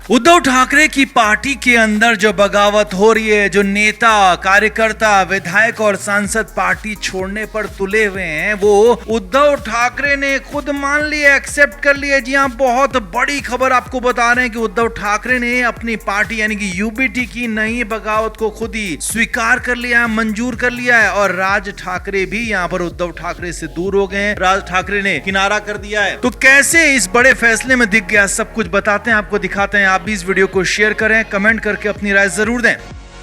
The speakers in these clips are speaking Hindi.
उद्धव ठाकरे की पार्टी के अंदर जो बगावत हो रही है, जो नेता, कार्यकर्ता, विधायक और सांसद पार्टी छोड़ने पर तुले हुए हैं, वो उद्धव ठाकरे ने खुद मान लिया, एक्सेप्ट कर लिया। जी हाँ, बहुत बड़ी खबर आपको बता रहे हैं कि उद्धव ठाकरे ने अपनी पार्टी यानी कि यूबीटी की नई बगावत को खुद ही स्वीकार कर लिया है, मंजूर कर लिया है। और राज ठाकरे भी यहाँ पर उद्धव ठाकरे से दूर हो गए हैं, राज ठाकरे ने किनारा कर दिया है। तो कैसे इस बड़े फैसले में दिख गया, सब कुछ बताते हैं, आपको दिखाते हैं। आप भी इस वीडियो को शेयर करें, कमेंट करके अपनी राय जरूर दें।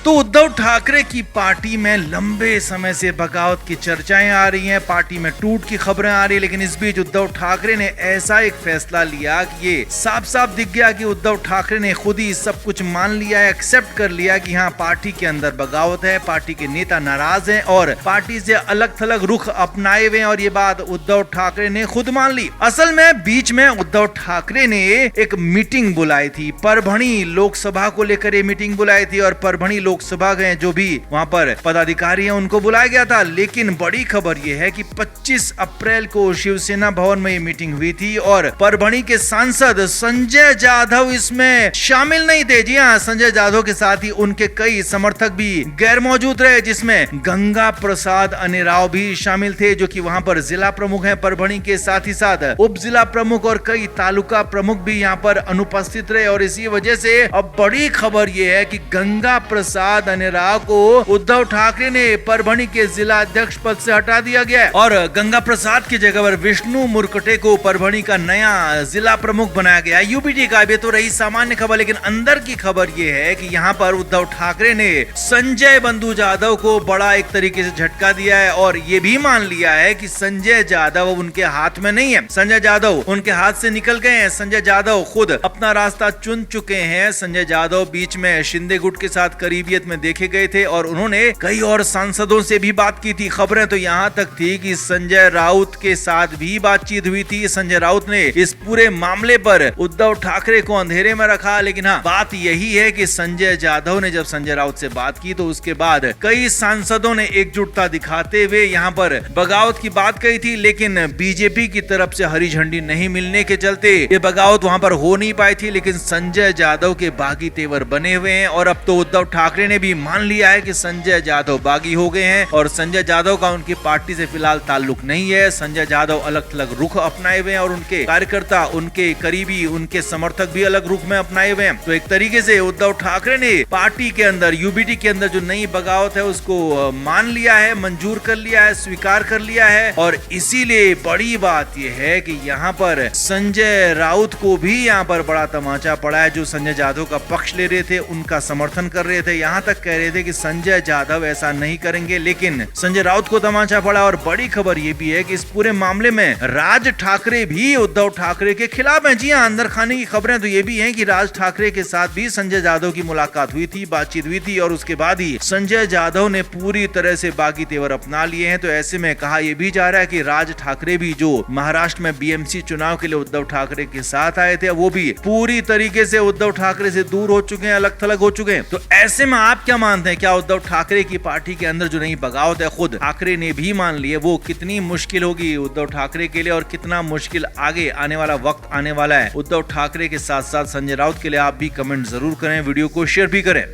तो उद्धव ठाकरे की पार्टी में लंबे समय से बगावत की चर्चाएं आ रही हैं, पार्टी में टूट की खबरें आ रही है, लेकिन इस बीच उद्धव ठाकरे ने ऐसा एक फैसला लिया कि ये साफ साफ दिख गया कि उद्धव ठाकरे ने खुद ही सब कुछ मान लिया है, एक्सेप्ट कर लिया कि हाँ, पार्टी के अंदर बगावत है, पार्टी के नेता नाराज हैं और पार्टी से अलग थलग रुख अपनाए हुए हैं। और ये बात उद्धव ठाकरे ने खुद मान ली। असल में बीच में उद्धव ठाकरे ने एक मीटिंग बुलाई थी, परभणी लोकसभा को लेकर ये मीटिंग बुलाई थी और परभणी लोकसभा गए जो भी वहां पर पदाधिकारी हैं उनको बुलाया गया था। लेकिन बड़ी खबर यह है कि 25 अप्रैल को शिवसेना भवन में ये मीटिंग हुई थी और परभणी के सांसद संजय जाधव इसमें शामिल नहीं थे। जी हाँ, संजय जाधव के साथ ही उनके कई समर्थक भी गैर मौजूद रहे, जिसमें गंगा प्रसाद अनेराव भी शामिल थे, जो कि वहां पर जिला प्रमुख हैं परभणी के, साथ ही साथ उप जिला प्रमुख और कई तालुका प्रमुख भी यहाँ पर अनुपस्थित रहे। और इसी वजह से अब बड़ी खबर यह है कि गंगा प्रसाद अनेराव को उद्धव ठाकरे ने परभणी के जिला अध्यक्ष पद से हटा दिया गया है और गंगा प्रसाद की जगह पर विष्णु मुरकटे को परभणी का नया जिला प्रमुख बनाया गया है यूबीटी का। ये तो रही सामान्य खबर, लेकिन अंदर की खबर यह है कि यहाँ पर उद्धव ठाकरे ने संजय बंधु जाधव को बड़ा एक तरीके से झटका दिया है और ये भी मान लिया है कि संजय जाधव उनके हाथ में नहीं है, संजय जाधव उनके हाथ से निकल गए हैं। संजय जाधव खुद अपना रास्ता चुन चुके हैं। संजय जाधव बीच में शिंदे गुट के साथ करीबियत में देखे गए थे और उन्होंने कई और सांसदों से भी बात की थी। खबरें तो यहाँ तक थी कि संजय राउत के साथ भी बातचीत हुई थी। संजय राउत ने इस पूरे मामले पर उद्धव ठाकरे को अंधेरे में रखा, लेकिन हाँ, बात यही है कि संजय जाधव ने जब संजय राउत से बात की तो उसके बाद कई सांसदों ने एकजुटता दिखाते हुए यहाँ पर बगावत की बात कही थी, लेकिन बीजेपी की तरफ से हरी झंडी नहीं मिलने के चलते ये बगावत वहां पर हो नहीं पाई थी। लेकिन संजय जाधव के बागी तेवर बने हुए हैं और अब तो उद्धव ठाकरे ने भी मान लिया है कि संजय जाधव बागी हो गए हैं और संजय जाधव का उनकी पार्टी से फिलहाल ताल्लुक नहीं है। संजय जाधव अलग थलग रुख अपनाए हुए हैं और उनके कार्यकर्ता, उनके करीबी, उनके समर्थक भी अलग रुख में अपनाए हुए हैं। तो एक तरीके से उद्धव ठाकरे ने पार्टी के अंदर, यूबीटी के अंदर जो नई बगावत है उसको मान लिया है, मंजूर कर लिया है, स्वीकार कर लिया है। और इसीलिए बड़ी बात यह है कि यहाँ पर संजय राउत को भी यहाँ पर बड़ा तमाचा पड़ा है। जो संजय जाधव का पक्ष ले रहे थे, उनका समर्थन कर रहे थे, यहाँ तक कह रहे थे कि संजय जाधव ऐसा नहीं करेंगे, लेकिन संजय राउत को तमाचा पड़ा। और बड़ी खबर ये भी है कि इस पूरे मामले में राज ठाकरे भी उद्धव ठाकरे के खिलाफ हैं। जी हाँ, अंदर खाने की खबरें तो ये भी हैं कि राज ठाकरे के साथ भी संजय जाधव की मुलाकात हुई थी, बातचीत हुई थी और उसके बाद ही संजय जाधव ने पूरी तरह से बागी तेवर अपना लिए हैं। तो ऐसे में कहा यह भी जा रहा है कि राज ठाकरे भी, जो महाराष्ट्र में बीएमसी चुनाव के लिए उद्धव ठाकरे के साथ आए थे, वो भी पूरी तरीके से उद्धव ठाकरे से दूर हो चुके हैं, अलग थलग हो चुके हैं। तो ऐसे में आप क्या मानते हैं, क्या उद्धव ठाकरे की पार्टी के अंदर जो नई बगावत है खुद ठाकरे ने भी मान ली है, वो कितनी मुश्किल होगी उद्धव ठाकरे के लिए और कितना मुश्किल आगे आने वाला वक्त आने वाला है उद्धव ठाकरे के साथ साथ संजय राउत के लिए? आप भी कमेंट जरूर करें, वीडियो को शेयर भी करें।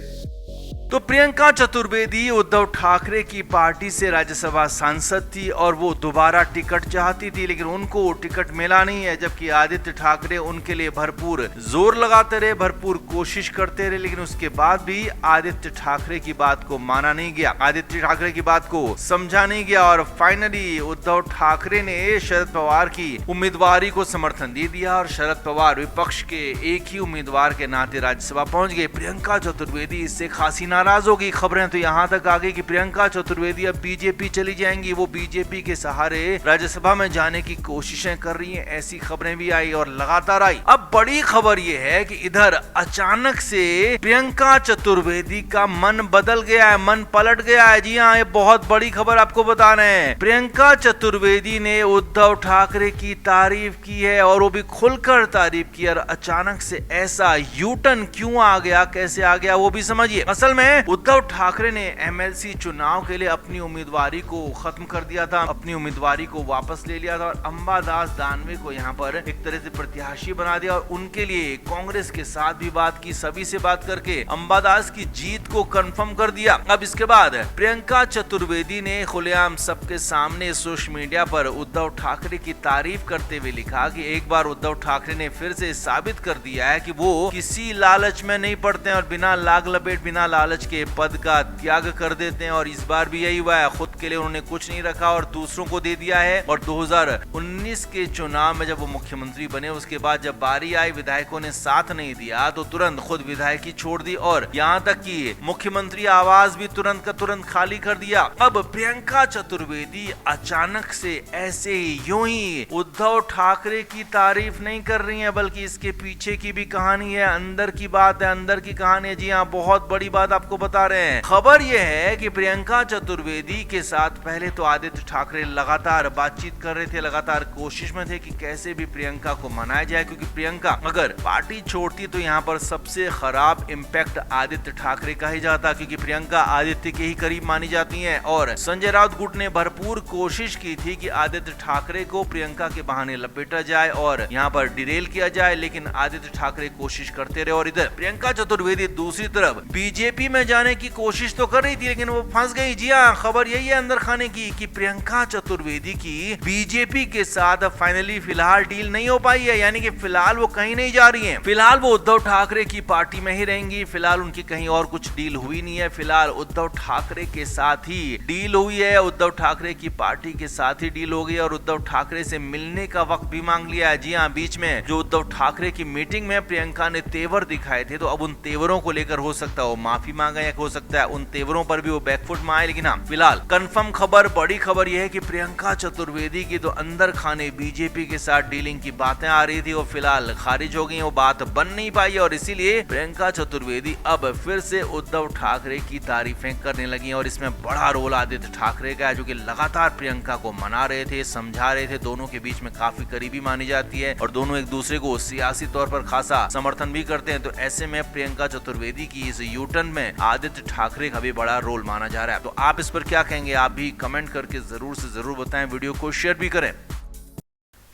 तो प्रियंका चतुर्वेदी उद्धव ठाकरे की पार्टी से राज्यसभा सांसद थी और वो दोबारा टिकट चाहती थी, लेकिन उनको टिकट मिला नहीं है। जबकि आदित्य ठाकरे उनके लिए भरपूर जोर लगाते रहे, भरपूर कोशिश करते रहे, लेकिन उसके बाद भी आदित्य ठाकरे की बात को माना नहीं गया, आदित्य ठाकरे की बात को समझा नहीं गया। और फाइनली उद्धव ठाकरे ने शरद पवार की उम्मीदवारी को समर्थन दे दिया और शरद पवार विपक्ष के एक ही उम्मीदवार के नाते राज्यसभा पहुंच गए। प्रियंका चतुर्वेदी इससे खासी नाराज होगी। खबरें तो यहाँ तक आ गई कि प्रियंका चतुर्वेदी अब बीजेपी चली जाएंगी, वो बीजेपी के सहारे राज्यसभा में जाने की कोशिशें कर रही हैं, ऐसी खबरें भी आई और लगातार आई। अब बड़ी खबर ये है कि इधर अचानक से प्रियंका चतुर्वेदी का मन बदल गया है, मन पलट गया है। जी हाँ, ये बहुत बड़ी खबर आपको बता रहे हैं। प्रियंका चतुर्वेदी ने उद्धव ठाकरे की तारीफ की है और वो भी खुलकर तारीफ की, और अचानक से ऐसा यू टर्न क्यों आ गया, कैसे आ गया वो भी समझिए। असल में है उद्धव ठाकरे ने एमएलसी चुनाव के लिए अपनी उम्मीदवारी को खत्म कर दिया था, अपनी उम्मीदवारी को वापस ले लिया था और अंबादास दानवे को यहाँ पर एक तरह से प्रत्याशी बना दिया और उनके लिए कांग्रेस के साथ भी बात की, सभी से बात करके अंबादास की जीत को कंफर्म कर दिया। अब इसके बाद प्रियंका चतुर्वेदी ने खुलेआम सबके सामने सोशल मीडिया पर उद्धव ठाकरे की तारीफ करते हुए लिखा कि एक बार उद्धव ठाकरे ने फिर से साबित कर दिया है कि वो किसी लालच में नहीं पड़ते हैं और बिना लाग लपेट बिना लालच के पद का त्याग कर देते हैं और इस बार भी यही हुआ है। खुद के लिए उन्होंने कुछ नहीं रखा और दूसरों को दे दिया है और 2019 के चुनाव में जब वो मुख्यमंत्री बने उसके बाद जब बारी आई विधायकों ने साथ नहीं दिया तो तुरंत खुद विधायकी छोड़ दी और यहाँ तक कि मुख्यमंत्री आवास भी तुरंत का तुरंत खाली कर दिया। अब प्रियंका चतुर्वेदी अचानक से ऐसे यूं ही उद्धव ठाकरे की तारीफ नहीं कर रही है बल्कि इसके पीछे की भी कहानी है, अंदर की बात है, अंदर की कहानी है। जी हाँ, बहुत बड़ी बात आपको बता रहे हैं। खबर यह है कि प्रियंका चतुर्वेदी के साथ पहले तो आदित्य ठाकरे लगातार बातचीत कर रहे थे, लगातार कोशिश में थे कि कैसे भी प्रियंका को मनाया जाए क्योंकि प्रियंका अगर पार्टी छोड़ती तो यहाँ पर सबसे खराब इम्पैक्ट आदित्य ठाकरे का ही जाता क्योंकि प्रियंका आदित्य के ही करीब मानी जाती हैं और संजय राउत गुट ने भरपूर कोशिश की थी कि आदित्य ठाकरे को प्रियंका के बहाने लपेटा जाए और यहाँ पर डिरेल किया जाए, लेकिन आदित्य ठाकरे कोशिश करते रहे और इधर प्रियंका चतुर्वेदी दूसरी तरफ बीजेपी में जाने की कोशिश तो कर रही थी लेकिन वो फंस गई। जी हाँ, खबर यही है अंदर खाने की कि प्रियंका चतुर्वेदी की बीजेपी के साथ फाइनली फिलहाल डील नहीं हो पाई है, यानी कि फिलहाल वो कहीं नहीं जा रही हैं। फिलहाल वो उद्धव ठाकरे की पार्टी में ही रहेंगी, फिलहाल उनकी कहीं और कुछ डील हुई नहीं है, फिलहाल उद्धव ठाकरे के साथ ही डील हुई है, उद्धव ठाकरे की पार्टी के साथ ही डील हो गई और उद्धव ठाकरे से मिलने का वक्त भी मांग लिया है। जी हाँ, बीच में जो उद्धव ठाकरे की मीटिंग में प्रियंका ने तेवर दिखाए थे तो अब उन तेवरों को लेकर हो सकता है वो माफी मांगे या हो सकता है उन तेवरों पर भी वो बैकफुट में आए, लेकिन हाँ फिलहाल कंफर्म खबर, बड़ी खबर यह है कि प्रियंका चतुर्वेदी की तो अंदर खाने बीजेपी के साथ डीलिंग की बातें आ रही थी वो फिलहाल खारिज हो गई, वो बात बन नहीं पाई और इसीलिए प्रियंका चतुर्वेदी अब फिर से उद्धव ठाकरे की तारीफें करने लगी और इसमें बड़ा रोल आदित्य ठाकरे का है जो कि लगातार प्रियंका को मना रहे थे, समझा रहे थे, दोनों के बीच में काफी करीबी मानी जाती है और दोनों एक दूसरे को सियासी तौर पर खासा समर्थन भी करते हैं। तो ऐसे में प्रियंका चतुर्वेदी की इस यूटर्न में आदित्य ठाकरे का भी बड़ा रोल माना जा रहा है। तो आप इस पर क्या कहेंगे, आप भी कमेंट करके जरूर से जरूर बताएं, वीडियो को शेयर भी करें।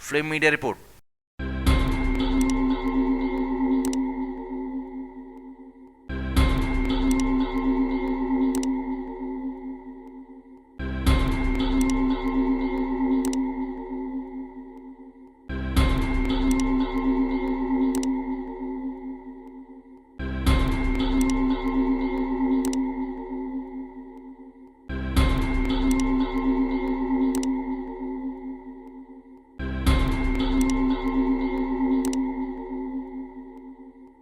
Flame media report.